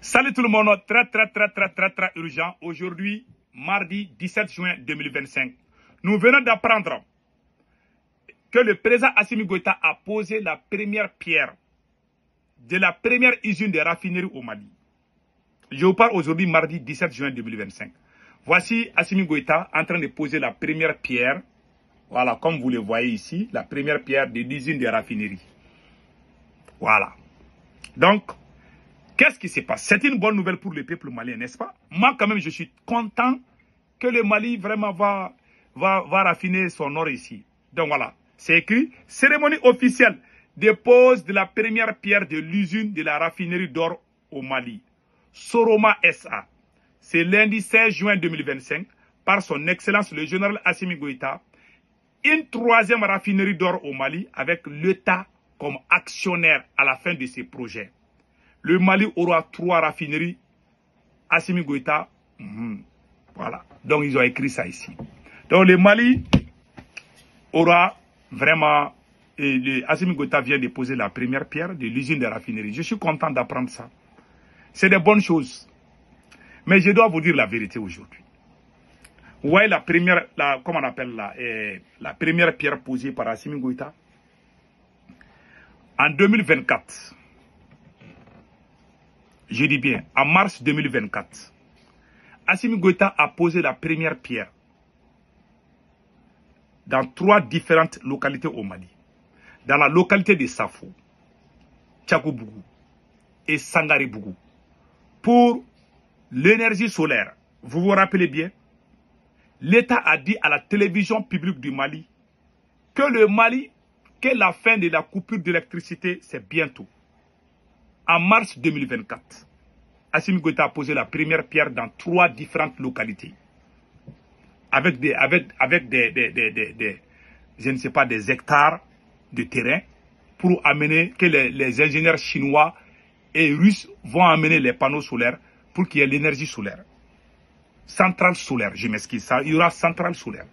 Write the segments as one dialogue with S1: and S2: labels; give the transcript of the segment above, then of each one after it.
S1: Salut tout le monde, très urgent. Aujourd'hui, mardi 17 juin 2025. Nous venons d'apprendre que le président Assimi Goïta a posé la première pierre de la première usine de raffinerie au Mali. Je vous parle aujourd'hui mardi 17 juin 2025. Voici Assimi Goïta en train de poser la première pierre. Voilà, comme vous le voyez ici, la première pierre de l'usine de raffinerie. Voilà. Donc, qu'est-ce qui se passe? C'est une bonne nouvelle pour le peuple malien, n'est-ce pas? Moi, quand même, je suis content que le Mali vraiment va raffiner son or ici. Donc voilà, c'est écrit, cérémonie officielle de pose de la première pierre de l'usine de la raffinerie d'or au Mali. Soroma SA. C'est lundi 16 juin 2025, par son excellence le général Assimi Goïta, une troisième raffinerie d'or au Mali avec l'État comme actionnaire à la fin de ces projets. Le Mali aura 3 raffineries. Assimi Goïta, voilà. Donc ils ont écrit ça ici. Donc le Mali aura vraiment... Assimi Goïta vient de poser la première pierre de l'usine de raffinerie. Je suis content d'apprendre ça. C'est des bonnes choses. Mais je dois vous dire la vérité aujourd'hui. Vous voyez la première, comment on appelle la première pierre posée par Assimi Goïta? En 2024, je dis bien, en mars 2024, Assimi Goïta a posé la première pierre dans 3 différentes localités au Mali. Dans la localité de Safo, Tchakobougou et Sangarebougou. Pour l'énergie solaire, vous vous rappelez bien, l'État a dit à la télévision publique du Mali que le Mali, que la fin de la coupure d'électricité, c'est bientôt. En mars 2024, Assimi Goïta a posé la première pierre dans 3 différentes localités. Avec je ne sais pas, des hectares de terrain pour amener que les ingénieurs chinois et russes vont amener les panneaux solaires pour qu'il y ait l'énergie solaire. Centrale solaire, je m'excuse, il y aura centrale solaire.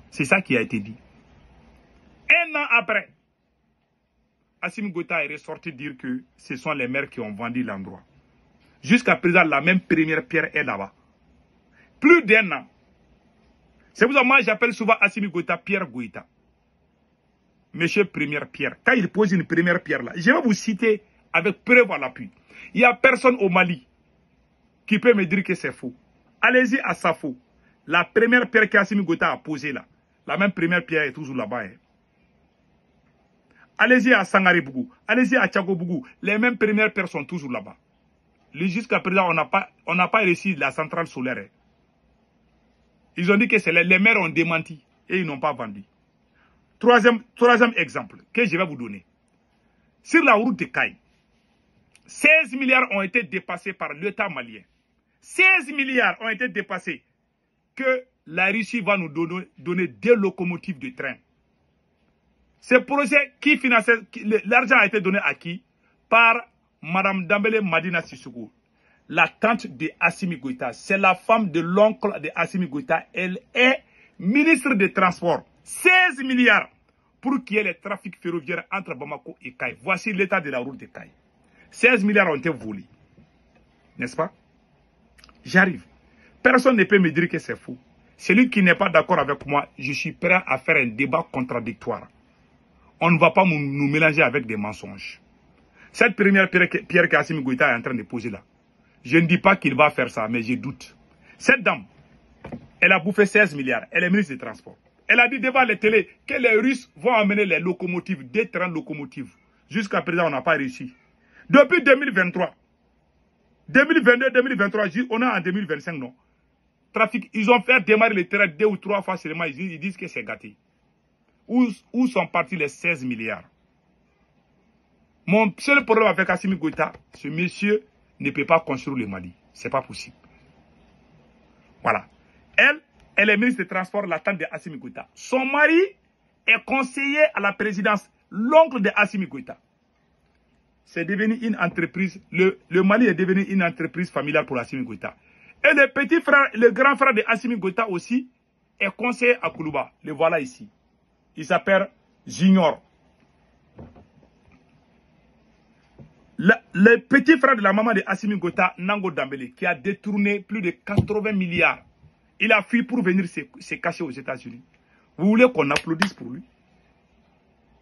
S1: C'est ça qui a été dit. Un an après, Assimi Goïta est ressorti dire que ce sont les maires qui ont vendu l'endroit. Jusqu'à présent, la même première pierre est là-bas. Plus d'1 an. C'est pour ça que moi j'appelle souvent Assimi Goïta Pierre Goïta. Monsieur Première Pierre. Quand il pose une première pierre là, je vais vous citer avec preuve à l'appui. Il n'y a personne au Mali qui peut me dire que c'est faux. Allez-y à Safo. La première pierre qu'Assimi Goïta a posée là, la même première pierre est toujours là-bas. Allez-y à Sangarebougou, allez-y à Tchakobougou, les mêmes premières pierres sont toujours là-bas. Jusqu'à présent, on n'a pas réussi la centrale solaire. Ils ont dit que les maires ont démenti et ils n'ont pas vendu. Troisième exemple que je vais vous donner. Sur la route de Caille, 16 milliards ont été dépassés par l'État malien. 16 milliards ont été dépassés que la Russie va nous donner 2 locomotives de train. Ce projet qui finançait, l'argent a été donné à qui? Par Mme Dambélé Madina Sissoko, la tante de Assimi Goïta. C'est la femme de l'oncle de Assimi Goïta. Elle est ministre des Transports. 16 milliards pour qu'il y ait le trafic ferroviaire entre Bamako et Caille. Voici l'état de la route de Caille. 16 milliards ont été volés. N'est-ce pas? J'arrive. Personne ne peut me dire que c'est faux. Celui qui n'est pas d'accord avec moi, je suis prêt à faire un débat contradictoire. On ne va pas nous mélanger avec des mensonges. Cette première pierre qu'Assimi Goïta est en train de poser là, je ne dis pas qu'il va faire ça, mais je doute. Cette dame, elle a bouffé 16 milliards. Elle est ministre des Transports. Elle a dit devant les télés que les Russes vont amener les locomotives, des trains locomotives. Jusqu'à présent, on n'a pas réussi. Depuis 2023, 2022, 2023, on est en 2025, non. Trafic, ils ont fait démarrer les trains 2 ou 3 fois seulement. Ils disent que c'est gâté. Où sont partis les 16 milliards? Mon seul problème avec Assimi Goïta, ce monsieur ne peut pas construire le Mali. C'est pas possible. Voilà. Elle est ministre des Transports, la tante de Assimi Goïta. Son mari est conseiller à la présidence, l'oncle de Assimi Goïta. C'est devenu une entreprise, le Mali est devenu une entreprise familiale pour Assimi Goïta. Et le petit frère, le grand frère de Assimi Goïta aussi, est conseiller à Koulouba. Le voilà ici. Il s'appelle Junior. Le petit frère de la maman de Assimi Goïta, Nango Dambélé, qui a détourné plus de 80 milliards. Il a fui pour venir se cacher aux États-Unis. Vous voulez qu'on applaudisse pour lui?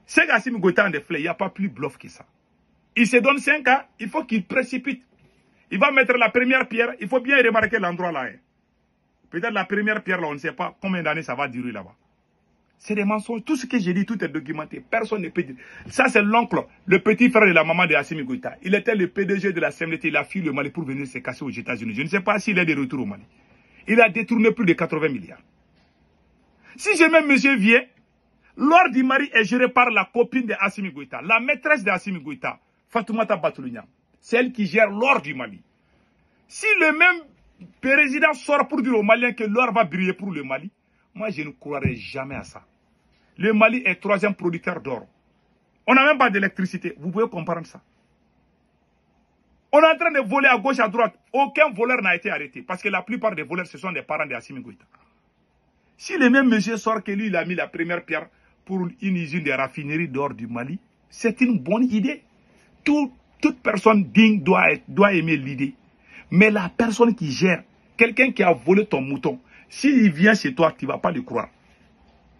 S1: C'est qu'Assimi Goïta en des fleurs, il n'y a pas plus bluff que ça. Il se donne 5 ans, il faut qu'il précipite. Il va mettre la première pierre, il faut bien remarquer l'endroit là. Hein. Peut-être la première pierre là, on ne sait pas combien d'années ça va durer là-bas. C'est des mensonges. Tout ce que j'ai dit, tout est documenté. Personne ne peut dire. Ça, c'est l'oncle, le petit frère de la maman de Assimi Goïta. Il était le PDG de la CMDT. Il a fui le Mali pour venir se casser aux États-Unis. Je ne sais pas s'il est de retour au Mali. Il a détourné plus de 80 milliards. Si jamais monsieur vient, l'ordre du mari est géré par la copine de Assimi Goïta, la maîtresse de Assimi Goïta, Fatoumata Batoulou-Niang. C'est elle qui gère l'ordre du Mali. Si le même président sort pour dire aux Maliens que l'or va briller pour le Mali, moi je ne croirais jamais à ça. Le Mali est 3e producteur d'or. On n'a même pas d'électricité. Vous pouvez comprendre ça. On est en train de voler à gauche, à droite. Aucun voleur n'a été arrêté. Parce que la plupart des voleurs, ce sont des parents de Assimi Goïta. Si le même monsieur sort que lui, il a mis la première pierre pour une usine de raffinerie d'or du Mali, c'est une bonne idée. Toute personne digne doit aimer l'idée. Mais la personne qui gère, quelqu'un qui a volé ton mouton, s'il vient chez toi, tu ne vas pas le croire.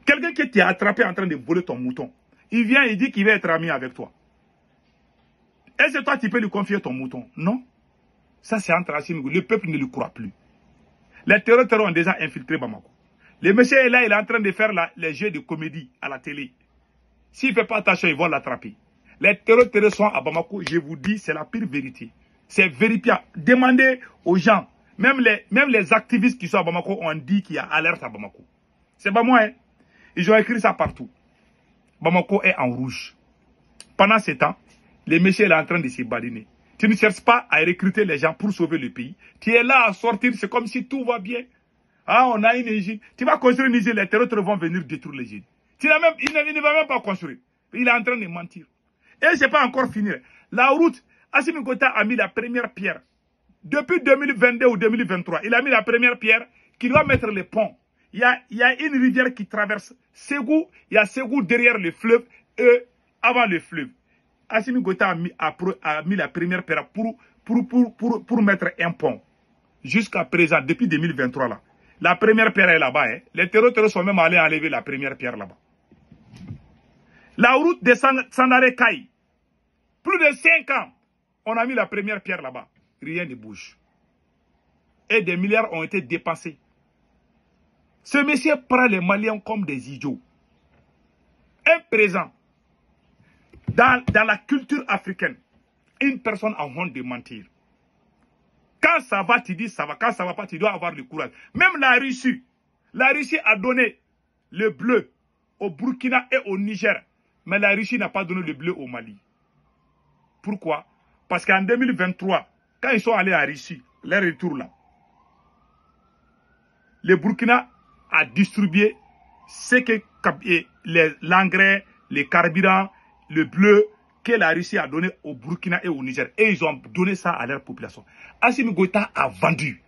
S1: Quelqu'un qui t'a attrapé en train de voler ton mouton, il vient et dit qu'il va être ami avec toi. Est-ce que toi, tu peux lui confier ton mouton? Non. Ça, c'est entre Assimi Goïta. Le peuple ne le croit plus. Les terroristes ont déjà infiltré Bamako. Le monsieur est là, il est en train de faire les jeux de comédie à la télé. S'il ne fait pas attention, ils vont l'attraper. Les terroristes sont à Bamako, je vous dis, c'est la pire vérité. C'est vérifié. Demandez aux gens, même les activistes qui sont à Bamako ont dit qu'il y a alerte à Bamako. C'est pas moi, hein. Ils ont écrit ça partout. Bamako est en rouge. Pendant ce temps, le monsieur est en train de se badiner. Tu ne cherches pas à recruter les gens pour sauver le pays. Tu es là à sortir, c'est comme si tout va bien. Ah, on a une usine. Tu vas construire une usine, les terroristes vont venir détruire l'usine. Il ne va même pas construire. Il est en train de mentir. Et ce n'est pas encore fini. La route, Assimi Goïta a mis la première pierre. Depuis 2022 ou 2023, il a mis la première pierre qui doit mettre les ponts. Il y a une rivière qui traverse Ségou. Il y a Ségou derrière le fleuve et avant le fleuve. Assimi Goïta a mis la première pierre pour mettre un pont. Jusqu'à présent, depuis 2023 là. La première pierre est là-bas. Hein. Les terroristes sont même allés enlever la première pierre là-bas. La route de Sandaré-Kaï. Plus de 5 ans, on a mis la première pierre là-bas. Rien ne bouge. Et des milliards ont été dépensés. Ce monsieur prend les Maliens comme des idiots. Un présent. Dans la culture africaine, une personne a honte de mentir. Quand ça va, tu dis ça va. Quand ça va pas, tu dois avoir le courage. Même la Russie a donné le bleu au Burkina et au Niger. Mais la Russie n'a pas donné le bleu au Mali. Pourquoi? Parce qu'en 2023, quand ils sont allés à Russie, leur retour là, le Burkina a distribué ce que l'engrais, les carburants, le bleu que la Russie a donné au Burkina et au Niger. Et ils ont donné ça à leur population. Assimi Goïta a vendu.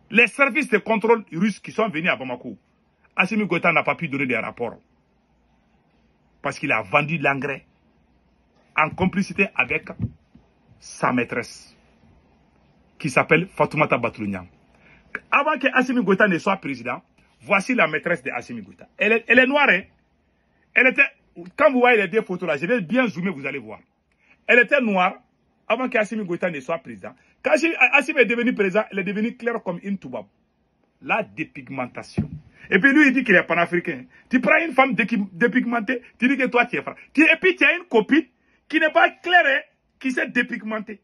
S1: Les services de contrôle russes qui sont venus à Bamako, Assimi Goïta n'a pas pu donner des rapports. Parce qu'il a vendu l'engrais en complicité avec sa maîtresse, qui s'appelle Fatoumata Batoulou-Niang. Avant que Assimi Goïta ne soit président, voici la maîtresse de Assimi Goïta. Elle est noire, hein? Elle était, quand vous voyez les deux photos là, je vais bien zoomer, vous allez voir. Elle était noire avant qu'Assimi Goïta ne soit président. Quand Assimi est devenu président, elle est devenue claire comme une toubab. La dépigmentation. Et puis lui, il dit qu'il est panafricain. Tu prends une femme dépigmentée, tu dis que toi, tu es frère. Et puis tu as une copine qui n'est pas claire, hein, qui s'est dépigmentée.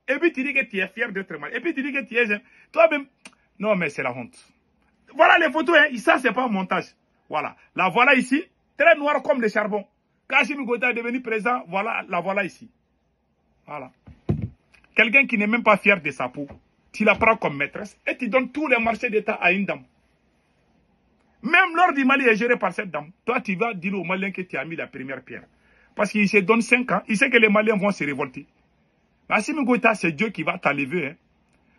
S1: Et puis tu dis que tu es fier d'être mal. Et puis tu dis que tu es jeune. Toi-même, non mais c'est la honte. Voilà les photos, hein. Ça c'est pas un montage. Voilà. La voilà ici, très noire comme le charbon. Quand Assimi Goïta est devenu président, voilà, la voilà ici. Voilà. Quelqu'un qui n'est même pas fier de sa peau, tu la prends comme maîtresse et tu donnes tous les marchés d'État à une dame. Même l'ordre du Mali est géré par cette dame. Toi, tu vas dire aux Maliens que tu as mis la première pierre. Parce qu'il se donne 5 ans, il sait que les Maliens vont se révolter. Mais Assimi Goïta, c'est Dieu qui va t'enlever. Hein.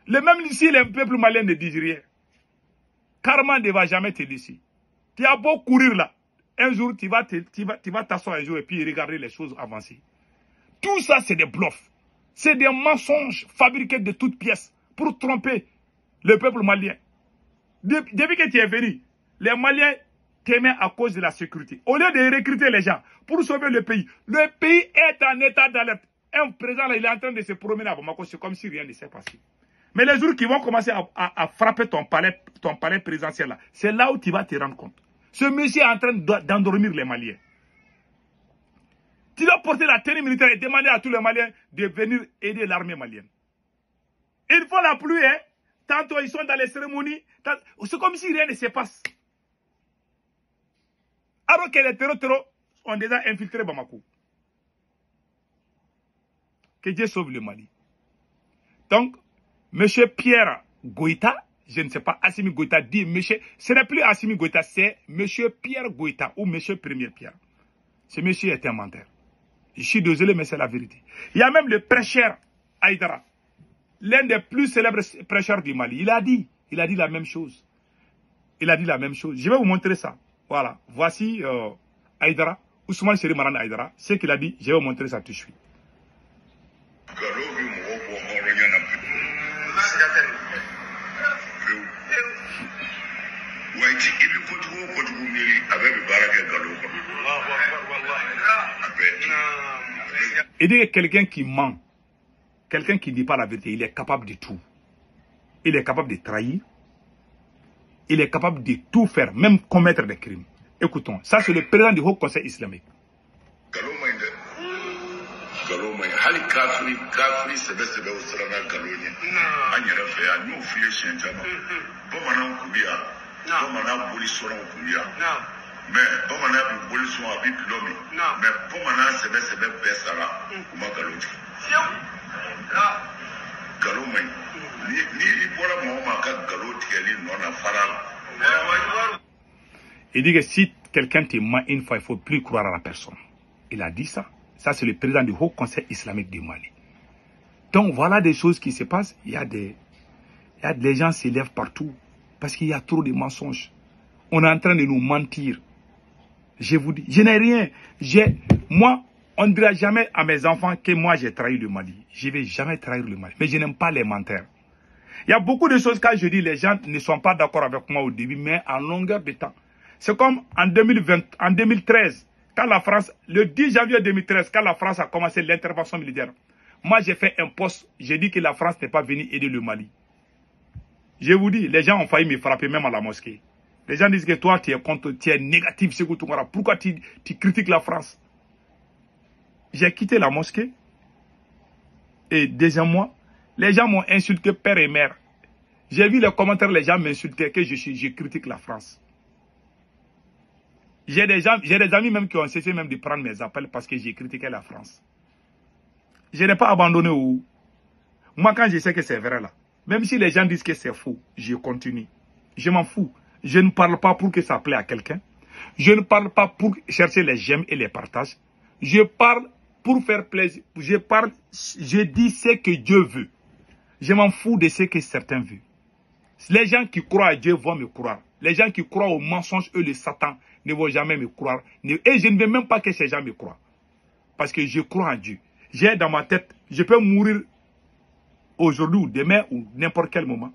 S1: Même si le peuple malien ne dit rien, Karma ne va jamais te laisser. Tu as beau courir là, Un jour, tu vas t'asseoir un jour et puis regarder les choses avancer. Tout ça, c'est des bluffs. C'est des mensonges fabriqués de toutes pièces pour tromper le peuple malien. Depuis que tu es venu, les Maliens t'aimaient à cause de la sécurité. Au lieu de recruter les gens pour sauver le pays est en état d'alerte. Un président, là, il est en train de se promener à Bamako, c'est comme si rien ne s'est passé. Mais les jours qui vont commencer à frapper ton palais présidentiel, là, c'est là où tu vas te rendre compte. Ce monsieur est en train d'endormir les Maliens. Tu dois porter la tenue militaire et demander à tous les Maliens de venir aider l'armée malienne. Il faut la pluie, hein. Tantôt ils sont dans les cérémonies. C'est comme si rien ne se passe. Alors que les terreaux ont déjà infiltré Bamako. Que Dieu sauve le Mali. Donc, M. Pierre Goïta, je ne sais pas, Assimi Goïta dit, monsieur, ce n'est plus Assimi Goïta, c'est M. Pierre Goïta ou M. Premier Pierre. Ce monsieur est un menteur. Je suis désolé, mais c'est la vérité. Il y a même le prêcheur Aïdara, l'un des plus célèbres prêcheurs du Mali. Il a dit la même chose. Il a dit la même chose. Je vais vous montrer ça. Voilà. Voici Aïdara, Ousmane Seri Maran Aïdara. Ce qu'il a dit, je vais vous montrer ça tout de suite. Il dit que quelqu'un qui ment, quelqu'un qui ne dit pas la vérité, il est capable de tout. Il est capable de trahir. Il est capable de tout faire, même commettre des crimes. Écoutons, ça c'est le président du Haut Conseil islamique. Il dit que si quelqu'un te ment une fois, il ne faut plus croire à la personne. Il a dit ça. Ça, c'est le président du Haut Conseil islamique du Mali. Donc, voilà des choses qui se passent. Les gens s'élèvent partout parce qu'il y a trop de mensonges. On est en train de nous mentir. Je vous dis, je n'ai rien. Moi, on ne dira jamais à mes enfants que moi, j'ai trahi le Mali. Je ne vais jamais trahir le Mali. Mais je n'aime pas les menteurs. Il y a beaucoup de choses, quand je dis, les gens ne sont pas d'accord avec moi au début, mais en longueur de temps. C'est comme en 2013, quand la France, le 10 janvier 2013, quand la France a commencé l'intervention militaire. Moi, j'ai fait un post, j'ai dit que la France n'est pas venue aider le Mali. Je vous dis, les gens ont failli me frapper même à la mosquée. Les gens disent que toi, tu es contre, tu es négatif, Sékou Tounkara. Pourquoi tu critiques la France? J'ai quitté la mosquée. Et deuxième mois, les gens m'ont insulté père et mère. J'ai vu les commentaires, les gens m'insultaient que je critique la France. J'ai des amis même qui ont cessé même de prendre mes appels parce que j'ai critiqué la France. Je n'ai pas abandonné où. Moi, quand je sais que c'est vrai là, même si les gens disent que c'est faux, je continue. Je m'en fous. Je ne parle pas pour que ça plaît à quelqu'un. Je ne parle pas pour chercher les j'aime et les partages. Je parle pour faire plaisir. Je dis ce que Dieu veut. Je m'en fous de ce que certains veulent. Les gens qui croient à Dieu vont me croire. Les gens qui croient aux mensonges, eux, les satans, ne vont jamais me croire. Et je ne veux même pas que ces gens me croient. Parce que je crois en Dieu. J'ai dans ma tête, je peux mourir aujourd'hui ou demain ou n'importe quel moment.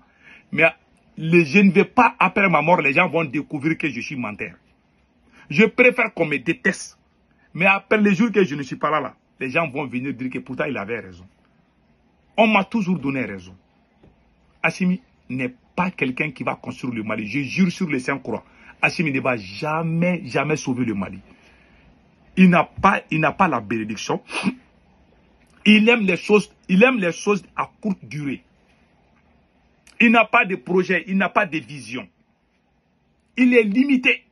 S1: Mais je ne vais pas, après ma mort, les gens vont découvrir que je suis menteur. Je préfère qu'on me déteste. Mais après les jours que je ne suis pas là, les gens vont venir dire que pourtant il avait raison. On m'a toujours donné raison. Assimi n'est pas quelqu'un qui va construire le Mali. Je jure sur le Saint-Croix. Assimi ne va jamais, jamais sauver le Mali. Il n'a pas la bénédiction. Il aime les choses à courte durée. Il n'a pas de projet, il n'a pas de vision. Il est limité.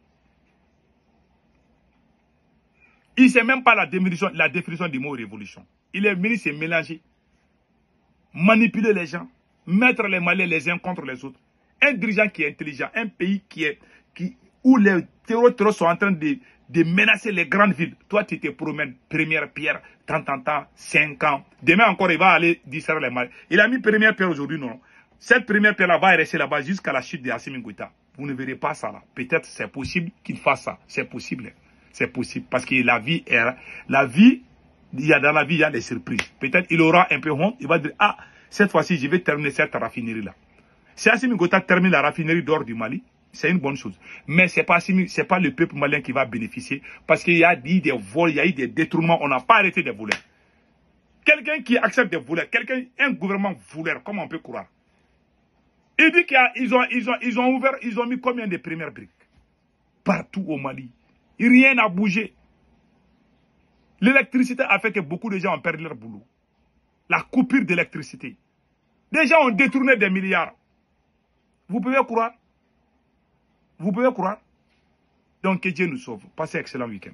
S1: Il ne sait même pas la définition du mot révolution. Il est venu se mélanger, manipuler les gens, mettre les Maliens les uns contre les autres. Un dirigeant qui est intelligent, un pays où les terroristes sont en train de menacer les grandes villes. Toi, tu te promènes, première pierre, tant, 5 ans. Demain encore, il va aller distraire les Maliens. Il a mis première pierre aujourd'hui, non. Cette première pierre-là va rester là-bas jusqu'à la chute de Assimi Goïta. Vous ne verrez pas ça là. Peut-être c'est possible qu'il fasse ça. C'est possible. c'est possible. Parce que la vie, il y a dans la vie, il y a des surprises. Peut-être il aura un peu honte, il va dire, ah, cette fois-ci, je vais terminer cette raffinerie-là. Si Assimi Goïta termine la raffinerie d'or du Mali, c'est une bonne chose. Mais c'est pas le peuple malien qui va bénéficier. Parce qu'il y a eu des vols, il y a eu des détournements, on n'a pas arrêté des voleurs. Quelqu'un qui accepte des voleurs, un gouvernement voleur, comment on peut croire? Il dit qu'ils ont ouvert, ils ont mis combien de premières briques? Partout au Mali. Rien n'a bougé. L'électricité a fait que beaucoup de gens ont perdu leur boulot. La coupure d'électricité. Des gens ont détourné des milliards. Vous pouvez croire? Vous pouvez croire? Donc que Dieu nous sauve. Passez un excellent week-end.